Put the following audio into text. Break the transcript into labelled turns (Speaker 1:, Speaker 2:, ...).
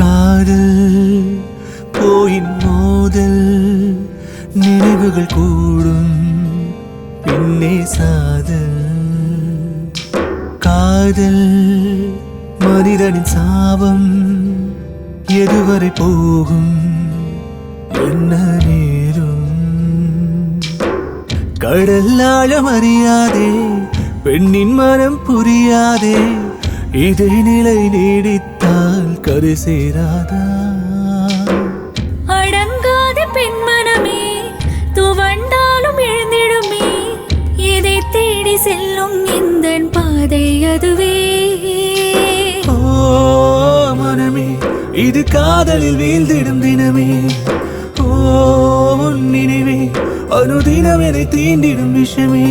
Speaker 1: காதல் போயின் மோதல் நினைவுகள் கூடும் பின்னே சாதல் காதல் மனிதனின் சாபம் எதுவரை போகும் என்ன நேரும் கடல் ஆழம் அறியாதே பெண்ணின் மனம் புரியாதே இதே நிலை நீடித்தால் கரை சேராதா
Speaker 2: அடங்காத பெண் மனமே துவண்டாலும் எழுந்திடுமே எதை தேடி செல்லும் இந்த பாதை அதுவே
Speaker 1: ஓ மனமே இது காதலில் வீழ்ந்திடும் தினமே ஓ உன் நினைவே அனுதினம் என தீண்டிடும் விஷமே